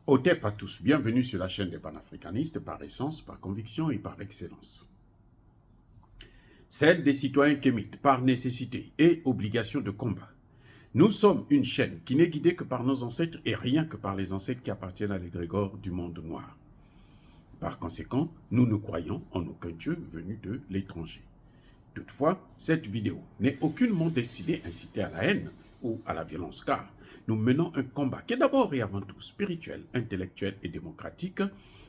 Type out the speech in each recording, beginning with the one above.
Otep à tous, bienvenue sur la chaîne des panafricanistes par essence, par conviction et par excellence. Celle des citoyens kémites par nécessité et obligation de combat. Nous sommes une chaîne qui n'est guidée que par nos ancêtres et rien que par les ancêtres qui appartiennent à l'égrégore du monde noir. Par conséquent, nous ne croyons en aucun Dieu venu de l'étranger. Toutefois, cette vidéo n'est aucunement destinée à inciter à la haine ou à la violence, car nous menons un combat qui est d'abord et avant tout spirituel, intellectuel et démocratique.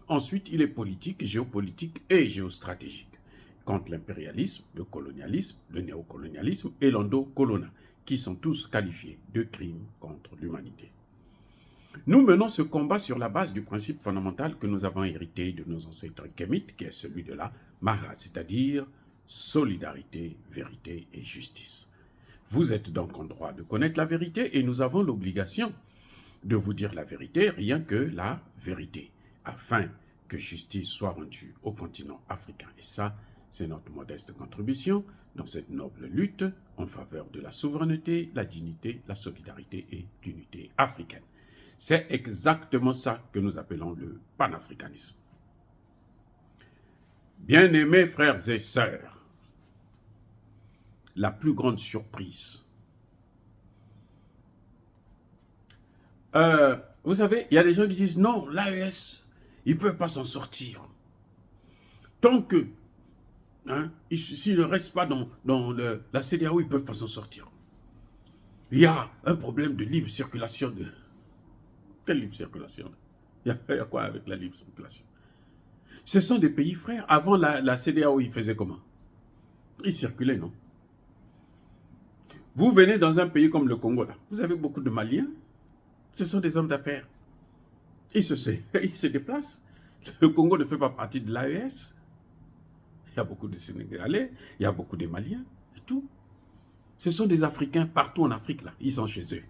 Ensuite, il est politique, géopolitique et géostratégique, contre l'impérialisme, le colonialisme, le néocolonialisme et l'endocolona, qui sont tous qualifiés de crimes contre l'humanité. Nous menons ce combat sur la base du principe fondamental que nous avons hérité de nos ancêtres kémites, qui est celui de la Mara, c'est-à-dire solidarité, vérité et justice. Vous êtes donc en droit de connaître la vérité et nous avons l'obligation de vous dire la vérité, rien que la vérité, afin que justice soit rendue au continent africain. Et ça, c'est notre modeste contribution dans cette noble lutte en faveur de la souveraineté, la dignité, la solidarité et l'unité africaine. C'est exactement ça que nous appelons le panafricanisme. Bien-aimés frères et sœurs, la plus grande surprise. Vous savez, il y a des gens qui disent non, l'AES, ils ne peuvent pas s'en sortir. Tant que, s'ils ne restent pas dans la CEDEAO, ils ne peuvent pas s'en sortir. Il y a un problème de libre circulation. Quelle libre circulation? Il y a quoi avec la libre circulation? Ce sont des pays frères. Avant la CEDEAO, ils faisaient comment? Ils circulaient, non? Vous venez dans un pays comme le Congo, là. Vous avez beaucoup de Maliens. Ce sont des hommes d'affaires. Ils se déplacent. Le Congo ne fait pas partie de l'AES. Il y a beaucoup de Sénégalais, il y a beaucoup de Maliens et tout. Ce sont des Africains partout en Afrique, là. Ils sont chez eux.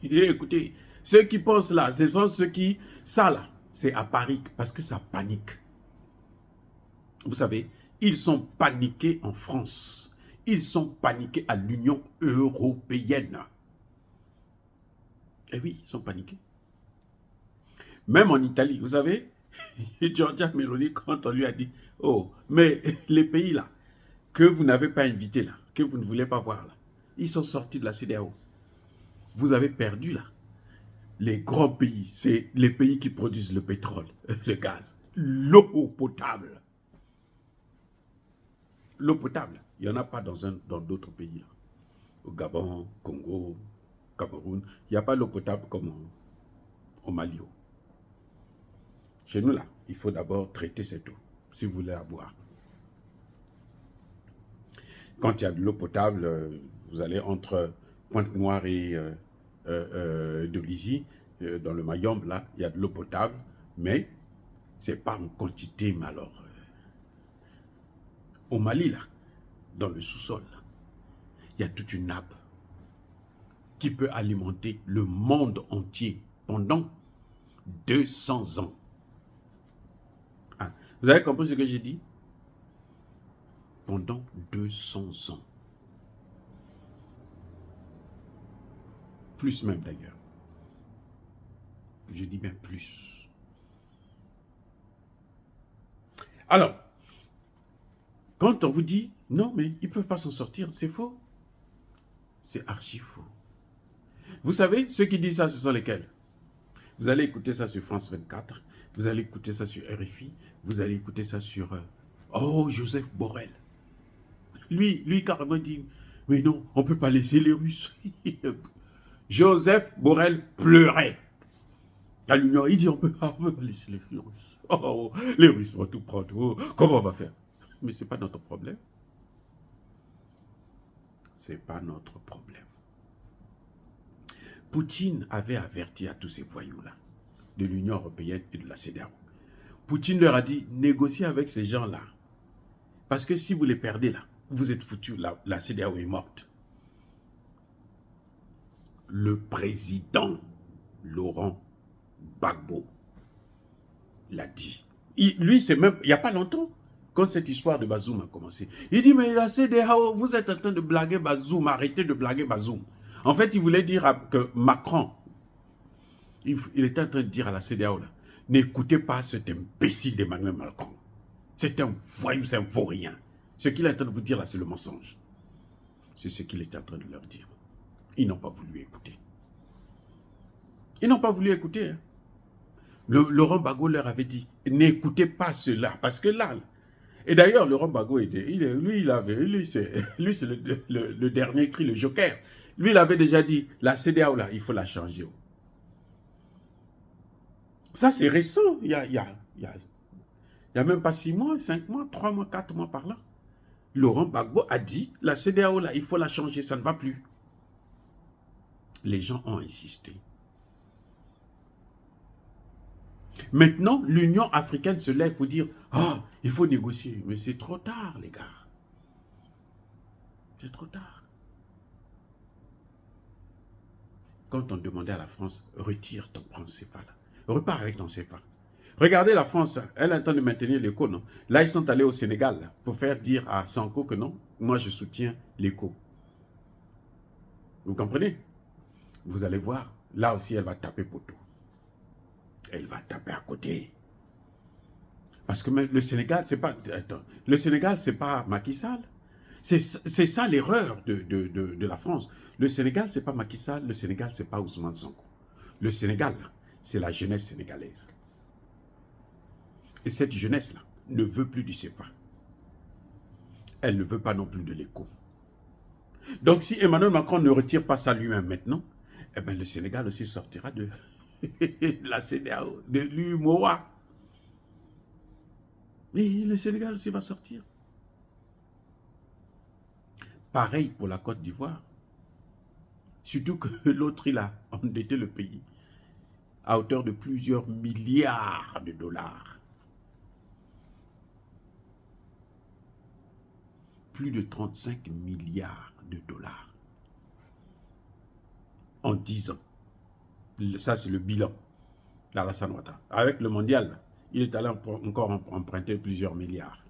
Et écoutez, ceux qui pensent là, ce sont ceux qui... Ça, là, c'est à Paris parce que ça panique. Vous savez, ils sont paniqués en France. Ils sont paniqués à l'Union européenne. Eh oui, ils sont paniqués. Même en Italie, vous savez, Giorgia Meloni, quand on lui a dit, oh, mais les pays là, que vous n'avez pas invités là, que vous ne voulez pas voir là, ils sont sortis de la CEDEAO. Vous avez perdu là. Les grands pays, c'est les pays qui produisent le pétrole, le gaz, l'eau potable. L'eau potable, il n'y en a pas dans d'autres pays. Là. Au Gabon, Congo, Cameroun, il n'y a pas l'eau potable comme au Mali. Chez nous, là, il faut d'abord traiter cette eau, si vous voulez la boire. Quand il y a de l'eau potable, vous allez entre Pointe-Noire et Dolisie, dans le Mayombe, là, il y a de l'eau potable, mais ce n'est pas en quantité, mais alors... Au Mali, là, dans le sous-sol, il y a toute une nappe qui peut alimenter le monde entier pendant 200 ans. Ah, vous avez compris ce que j'ai dit? Pendant 200 ans. Plus même d'ailleurs. Je dis bien plus. Alors, quand on vous dit, non, mais ils ne peuvent pas s'en sortir, c'est faux. C'est archi faux. Vous savez, ceux qui disent ça, ce sont lesquels? Vous allez écouter ça sur France 24, vous allez écouter ça sur RFI, vous allez écouter ça sur... Joseph Borrell. Lui carrément dit, mais non, on ne peut pas laisser les Russes. Joseph Borrell pleurait. À l'Union, il dit, on ne peut pas laisser les Russes. Oh, les Russes vont tout prendre. Oh, comment on va faire? Mais ce n'est pas notre problème. Ce n'est pas notre problème. Poutine avait averti à tous ces voyous-là, de l'Union européenne et de la CEDEAO. Poutine leur a dit, négociez avec ces gens-là. Parce que si vous les perdez là, vous êtes foutus, la CEDEAO est morte. Le président Laurent Gbagbo l'a dit. Lui, c'est même, il n'y a pas longtemps, quand cette histoire de Bazoum a commencé. Il dit, mais la CEDEAO, vous êtes en train de blaguer Bazoum, arrêtez de blaguer Bazoum. En fait, il voulait dire que Macron il était en train de dire à la CEDEAO, là, n'écoutez pas cet imbécile d'Emmanuel Macron. C'est un voyou, c'est un vaurien. Ce qu'il est en train de vous dire là, c'est le mensonge. C'est ce qu'il était en train de leur dire. Ils n'ont pas voulu écouter. Ils n'ont pas voulu écouter. Hein. Laurent Gbagbo leur avait dit, n'écoutez pas cela, parce que là, et d'ailleurs, Laurent Gbagbo, lui, c'est le dernier cri, le joker. Lui, il avait déjà dit, la CEDEAO, là, il faut la changer. Ça, c'est récent. Il y a même pas 6 mois, 5 mois, 3 mois, 4 mois par là. Laurent Gbagbo a dit, la CEDEAO, là, il faut la changer, ça ne va plus. Les gens ont insisté. Maintenant, l'Union africaine se lève pour dire, oh, il faut négocier. Mais c'est trop tard, les gars. C'est trop tard. Quand on demandait à la France, retire ton franc CFA là. Repars avec ton CFA. Regardez la France, elle est en train de maintenir l'éco, non? Là, ils sont allés au Sénégal là, pour faire dire à Sanko que non, moi je soutiens l'éco. Vous comprenez? Vous allez voir, là aussi elle va taper poteau. Elle va taper à côté. Parce que même le Sénégal, c'est pas... Attends, le Sénégal, c'est pas Macky Sall. C'est ça l'erreur de la France. Le Sénégal, c'est pas Macky Sall. Le Sénégal, c'est pas Ousmane Sonko. Le Sénégal, c'est la jeunesse sénégalaise. Et cette jeunesse-là ne veut plus du CEPA. Elle ne veut pas non plus de l'éco. Donc, si Emmanuel Macron ne retire pas ça lui-même maintenant, eh bien, le Sénégal aussi sortira de la CEDEAO, de l'UMOA. Et le Sénégal aussi va sortir. Pareil pour la Côte d'Ivoire. Surtout que l'autre, il a endetté le pays à hauteur de plusieurs milliards de dollars. Plus de 35 milliards de dollars. En 10 ans. Ça, c'est le bilan d'Alassane Ouattara. Avec le mondial, il est allé encore emprunter plusieurs milliards.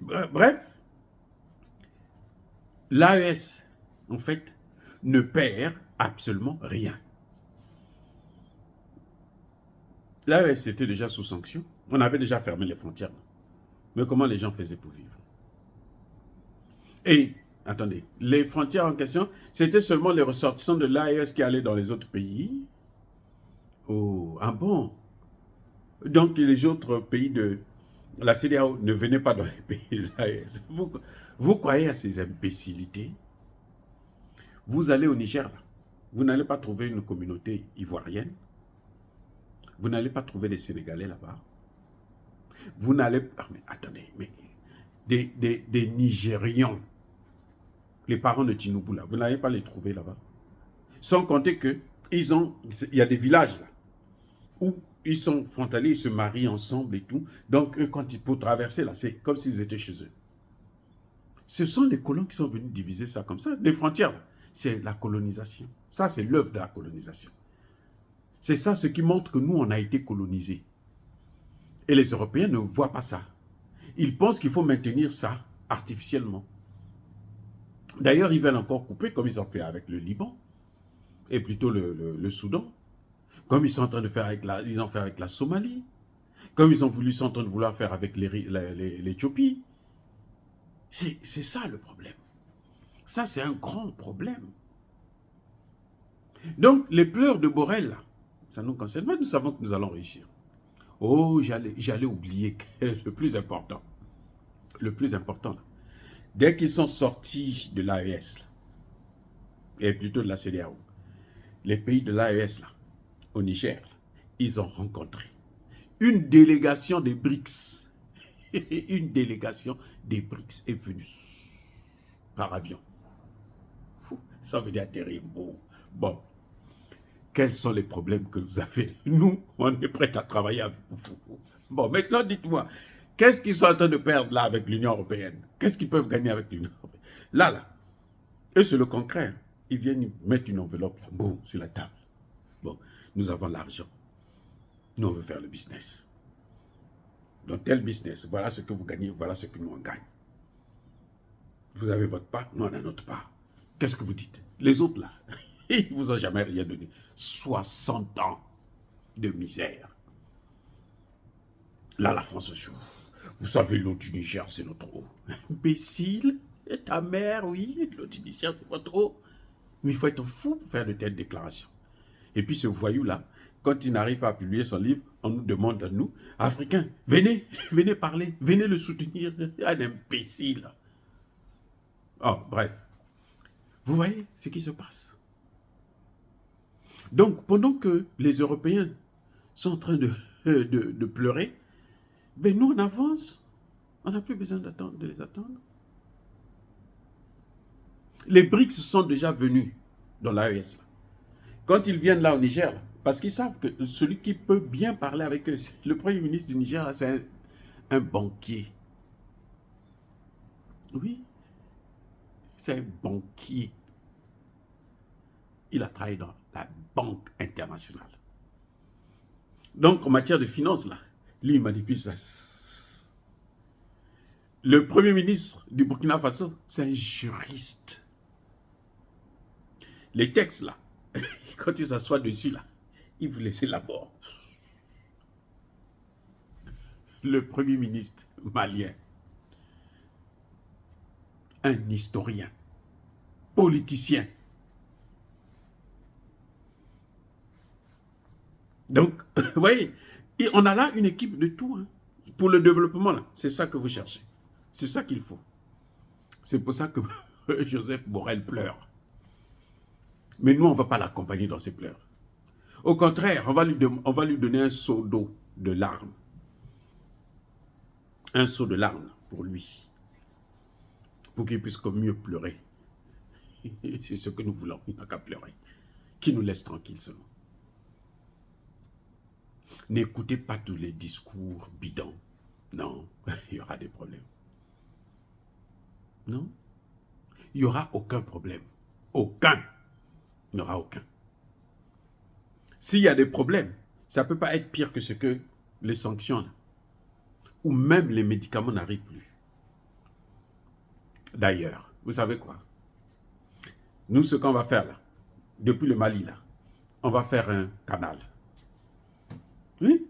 Bref, l'AES, en fait, ne perd absolument rien. L'AES était déjà sous sanction. On avait déjà fermé les frontières. Mais comment les gens faisaient pour vivre? Et, attendez, les frontières en question, c'était seulement les ressortissants de l'AES qui allaient dans les autres pays. Oh, ah bon? Donc les autres pays de la CEDEAO ne venaient pas dans les pays de l'AES. Vous croyez à ces imbécilités? Vous allez au Niger, là. Vous n'allez pas trouver une communauté ivoirienne. Vous n'allez pas trouver des Sénégalais là-bas. Vous n'allez pas... mais attendez, mais des Nigérians, les parents de Tinubu, là, vous n'allez pas les trouver là-bas. Sans compter que il y a des villages là, où ils sont frontaliers, ils se marient ensemble et tout. Donc, eux, quand ils peuvent traverser là, c'est comme s'ils étaient chez eux. Ce sont les colons qui sont venus diviser ça comme ça. Les frontières, c'est la colonisation. Ça, c'est l'œuvre de la colonisation. C'est ça ce qui montre que nous, on a été colonisés. Et les Européens ne voient pas ça. Ils pensent qu'il faut maintenir ça artificiellement. D'ailleurs, ils veulent encore couper, comme ils ont fait avec le Liban, et plutôt le Soudan, comme ils sont en train de faire avec ils ont fait avec la Somalie, comme sont en train de vouloir faire avec l'Éthiopie. C'est ça le problème. Ça, c'est un grand problème. Donc, les pleurs de Borrell, là, ça nous concerne. Mais nous savons que nous allons réussir. Oh, j'allais oublier que le plus important, là, dès qu'ils sont sortis de l'AES, et plutôt de la CEDEAO, les pays de l'AES, là, au Niger, là, ils ont rencontré une délégation des BRICS. Une délégation des BRICS est venue par avion. Ça veut dire terrible. Bon, quels sont les problèmes que vous avez? Nous, on est prêts à travailler avec vous. Bon, maintenant, dites-moi, qu'est-ce qu'ils sont en train de perdre là avec l'Union européenne? Qu'est-ce qu'ils peuvent gagner avec l'Union européenne? Là, eux, c'est le concret. Ils viennent mettre une enveloppe, là, boum, sur la table. Bon, nous avons l'argent. Nous, on veut faire le business. Dans tel business, voilà ce que vous gagnez, voilà ce que nous on gagne. Vous avez votre part, nous on a notre part. Qu'est-ce que vous dites? Les autres là, Ils ne vous ont jamais rien donné. 60 ans de misère. Là, la France se joue. Vous savez, l'eau du Niger, c'est notre eau. Imbécile, ta mère, oui, l'eau du Niger, c'est votre eau. Mais il faut être fou pour faire de telles déclarations. Et puis ce voyou-là, quand il n'arrive pas à publier son livre, on nous demande à nous, Africains, venez, venez parler, venez le soutenir. Un imbécile. Oh, bref. Vous voyez ce qui se passe. Donc, pendant que les Européens sont en train de pleurer, ben nous, on avance. On n'a plus besoin de les attendre. Les BRICS sont déjà venus dans l'AES. Quand ils viennent là au Niger, là, parce qu'ils savent que celui qui peut bien parler avec eux, le Premier ministre du Niger, c'est un banquier. Oui, c'est un banquier. Il a travaillé dans la Banque internationale. Donc, en matière de finances, là, lui, il manipule ça. Le Premier ministre du Burkina Faso, c'est un juriste. Les textes, là, quand il s'assoit dessus, là, il vous laisse la mort. Le Premier ministre malien, un historien, politicien. Donc, vous voyez, et on a là une équipe de tout. Hein. Pour le développement, là, c'est ça que vous cherchez. C'est ça qu'il faut. C'est pour ça que Joseph Borrell pleure. Mais nous, on ne va pas l'accompagner dans ses pleurs. Au contraire, on va lui donner un seau d'eau, de larmes. Un seau de larmes pour lui. Pour qu'il puisse comme mieux pleurer. C'est ce que nous voulons. Il n'a qu'à pleurer. Qu'il nous laisse tranquille seulement. N'écoutez pas tous les discours bidons. Non, il y aura des problèmes. Non, il n'y aura aucun problème. Aucun. Il n'y aura aucun. S'il y a des problèmes, ça ne peut pas être pire que ce que les sanctions, là, ou même les médicaments n'arrivent plus. D'ailleurs, vous savez quoi? Nous, ce qu'on va faire là, depuis le Mali, là, on va faire un canal. Oui.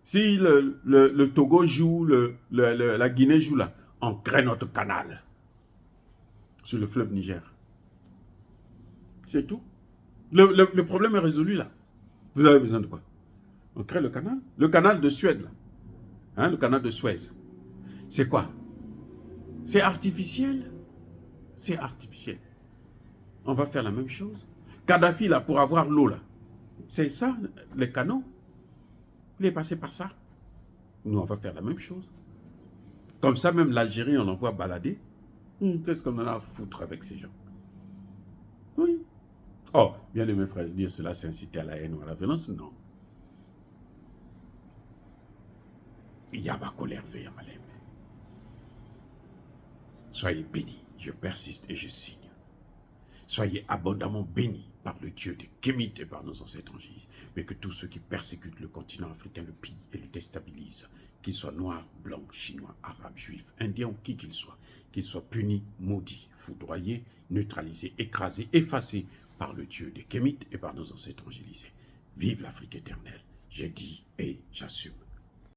Si le Togo joue, la Guinée joue là, on crée notre canal sur le fleuve Niger. C'est tout. Le problème est résolu là. Vous avez besoin de quoi? On crée le canal. Le canal de Suède là. Hein, le canal de Suez. C'est quoi? C'est artificiel. C'est artificiel. On va faire la même chose. Kadhafi là, pour avoir l'eau là. C'est ça, les canaux. Il est passé par ça. Nous, on va faire la même chose. Comme ça, même l'Algérie, on envoie balader. Qu'est-ce qu'on en a à foutre avec ces gens? Oui. Oh, bien de mes frères, dire cela, c'est inciter à la haine ou à la violence? Non. Il y a ma colère, veille ma lèvre. Soyez bénis, je persiste et je signe. Soyez abondamment bénis par le Dieu de Kémite et par nos ancêtres en Jésus, mais que tous ceux qui persécutent le continent africain le pillent et le déstabilisent, qu'ils soient noirs, blancs, chinois, arabes, juifs, indiens ou qui qu'ils soient punis, maudits, foudroyés, neutralisés, écrasés, effacés par le Dieu de Kémite et par nos ancêtres angélisés. Vive l'Afrique éternelle, je dis et j'assume.